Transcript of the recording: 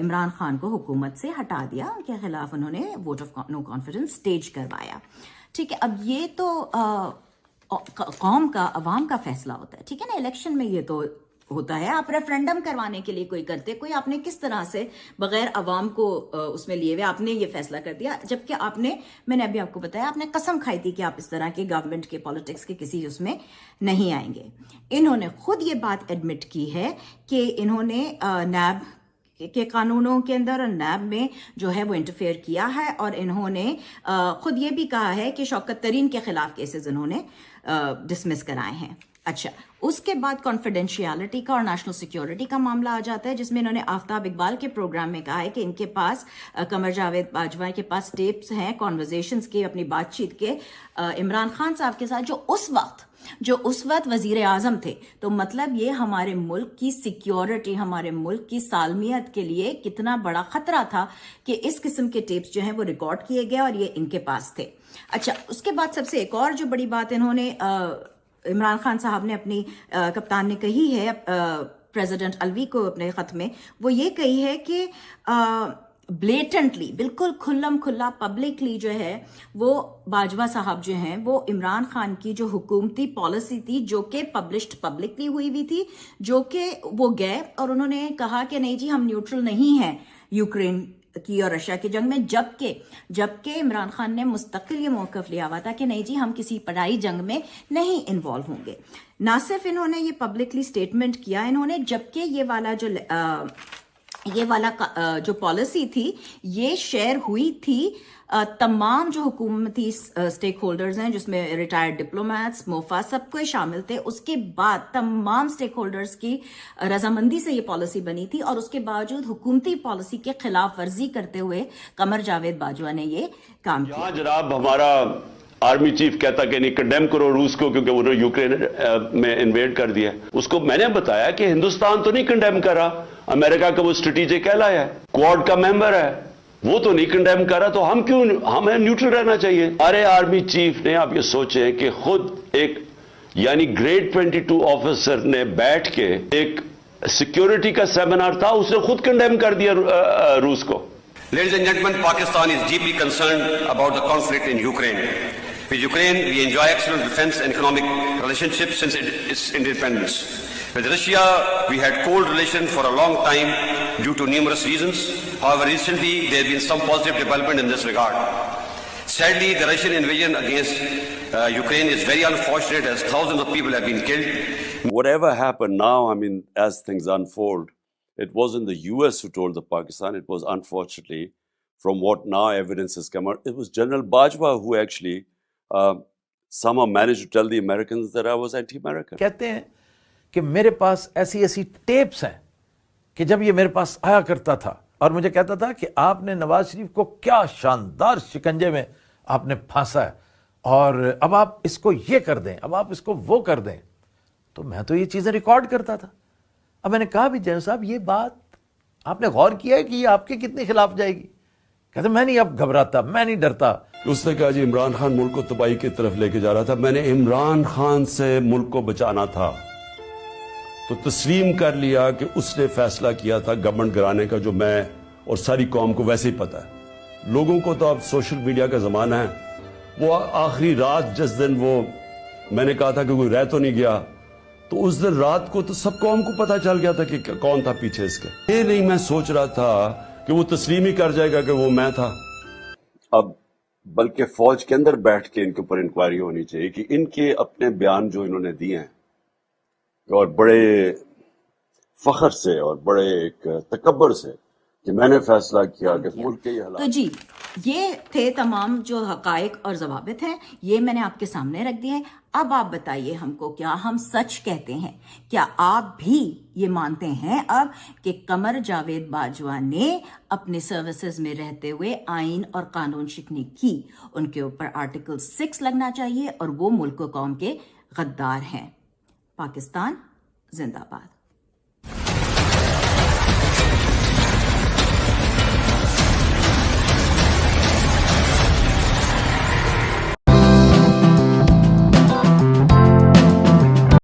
عمران خان کو حکومت سے ہٹا دیا, ان کے خلاف انہوں نے vote of no confidence stage کروایا. ٹھیک ہے, اب یہ تو قوم کا, عوام کا فیصلہ ہوتا ہے, ٹھیک ہے نا. الیکشن میں یہ تو ہوتا ہے, آپ ریفرینڈم کروانے کے لیے کوئی کرتے, کوئی آپ نے کس طرح سے بغیر عوام کو اس میں لیے ہوئے آپ نے یہ فیصلہ کر دیا, جبکہ آپ نے, میں نے ابھی آپ کو بتایا, آپ نے قسم کھائی تھی کہ آپ اس طرح کے گورنمنٹ کے پالیٹکس کے کسی اس میں نہیں آئیں گے. انہوں نے خود یہ بات ایڈمٹ کی ہے کہ انہوں نے نیب کے قانونوں کے اندر اور نیب میں جو ہے وہ انٹرفیئر کیا ہے, اور انہوں نے خود یہ بھی کہا ہے کہ شوکت ترین کے خلاف کیسز انہوں نے ڈسمس کرائے ہیں. اچھا, اس کے بعد کانفیڈینشیلٹی کا اور نیشنل سیکیورٹی کا معاملہ آ جاتا ہے, جس میں انہوں نے آفتاب اقبال کے پروگرام میں کہا ہے کہ ان کے پاس, قمر جاوید باجوہ کے پاس ٹیپس ہیں کانورزیشنز کے, اپنی بات چیت کے عمران خان صاحب کے ساتھ, جو اس وقت وزیر اعظم تھے. تو مطلب یہ ہمارے ملک کی سیکیورٹی, ہمارے ملک کی سالمیت کے لیے کتنا بڑا خطرہ تھا کہ اس قسم کے ٹیپس جو ہیں وہ ریکارڈ کیے گئے اور یہ ان کے پاس تھے. اچھا, اس کے بعد سب سے ایک اور جو بڑی بات انہوں نے, عمران خان صاحب نے اپنی کپتان نے کہی ہے پریزیڈنٹ الوی کو اپنے خط میں, وہ یہ کہی ہے کہ بلیٹنٹلی, بالکل کھلم کھلا پبلکلی جو ہے وہ باجوہ صاحب جو ہیں وہ عمران خان کی جو حکومتی پالیسی تھی, جو کہ پبلشڈ پبلکلی ہوئی ہوئی تھی, جو کہ وہ گئے اور انہوں نے کہا کہ نہیں جی ہم نیوٹرل نہیں ہیں یوکرین کی اور رشیا کی جنگ میں, جبکہ عمران خان نے مستقل یہ موقف لیا ہوا تھا کہ نہیں جی ہم کسی پڑائی جنگ میں نہیں انوالو ہوں گے. نہ صرف انہوں نے یہ پبلکلی سٹیٹمنٹ کیا انہوں نے, جبکہ یہ والا جو پالیسی تھی یہ شیئر ہوئی تھی تمام جو حکومتی سٹیک ہولڈرز ہیں, جس میں ریٹائرڈ ڈپلومیٹس, موفا, سب کو شامل تھے. اس کے بعد تمام سٹیک ہولڈرز کی رضامندی سے یہ پالیسی بنی تھی, اور اس کے باوجود حکومتی پالیسی کے خلاف ورزی کرتے ہوئے قمر جاوید باجوہ نے یہ کام کیا. جناب ہمارا آرمی چیف کہتا کہ نہیں کنڈیم کرو روس کو کیونکہ انہوں نے یوکرین میں انویڈ کر دیا. اس کو میں نے بتایا کہ ہندوستان تو نہیں کنڈیم کرا, امریکہ کا وہ اسٹریٹجک ایلائی ہے, کوڈ کا ممبر ہے, وہ تو نہیں کنڈیم کرا, تو ہمیں نیوٹرل رہنا چاہیے. ہمارے آرمی چیف نے, آپ یہ سوچیں کہ خود ایک یعنی گریڈ 22 آفیسر نے بیٹھ کے, ایک سیکیورٹی کا سیمینار تھا, اس نے خود کنڈیم کر دیا روس کو. Ladies and gentlemen, Pakistan is deeply concerned about the conflict in Ukraine. With Ukraine, we enjoy excellent defense and economic relationships since its independence. With Russia, we had cold relations for a long time due to numerous reasons. However, recently there has been some positive development in this regard. Sadly, the Russian invasion against Ukraine is very unfortunate as thousands of people have been killed. Whatever happened now, I mean, as things unfold, it wasn't the US who told the Pakistan, it was unfortunately, from what now evidence has come out, it was General Bajwa who actually somehow managed to tell the Americans that I was anti-American. کہتے ہیں کہ میرے پاس ایسی tapes ہیں کہ جب یہ میرے پاس آیا کرتا تھا اور مجھے کہتا تھا کہ آپ نے نواز شریف کو کیا شاندار شکنجے میں آپ نے پھانسا ہے, اور اب آپ اس کو یہ کر دیں, اب آپ اس کو وہ کر دیں, تو میں تو یہ چیزیں ریکارڈ کرتا تھا. اب میں نے کہا بھی جنرل صاحب یہ بات آپ نے غور کیا ہے کہ یہ آپ کے کتنے خلاف جائے گی؟ کہتے میں نہیں اب گھبراتا, میں نہیں ڈرتا. اس نے کہا جی عمران خان ملک کو تباہی کی طرف لے کے جا رہا تھا, میں نے عمران خان سے ملک کو بچانا تھا, تو تسلیم کر لیا کہ اس نے فیصلہ کیا تھا گورنمنٹ گرانے کا, جو میں اور ساری قوم کو ویسے ہی پتا ہے. لوگوں کو تو اب سوشل میڈیا کا زمانہ ہے, وہ آخری رات جس دن وہ میں نے کہا تھا کہ کوئی رہ تو نہیں گیا, تو اس دن رات کو تو سب قوم کو پتا چل گیا تھا کہ کون تھا پیچھے اس کے. یہ نہیں میں سوچ رہا تھا کہ وہ تسلیم ہی کر جائے گا کہ وہ میں تھا. اب بلکہ فوج کے اندر بیٹھ کے ان کے اوپر انکوائری ہونی چاہیے کہ ان کے اپنے بیان جو انہوں نے دیے ہیں, اور بڑے فخر سے اور بڑے ایک تکبر سے کہ میں نے فیصلہ کیا کہ ملک کے یہ حالات. تو جی یہ تھے تمام جو حقائق اور ضوابط ہیں, یہ میں نے آپ کے سامنے رکھ دیے ہیں. اب آپ بتائیے ہم کو, کیا ہم سچ کہتے ہیں؟ کیا آپ بھی یہ مانتے ہیں اب کہ قمر جاوید باجوہ نے اپنے سروسز میں رہتے ہوئے آئین اور قانون شکنی کی؟ ان کے اوپر آرٹیکل 6 لگنا چاہیے, اور وہ ملک و قوم کے غدار ہیں. پاکستان زندہ باد.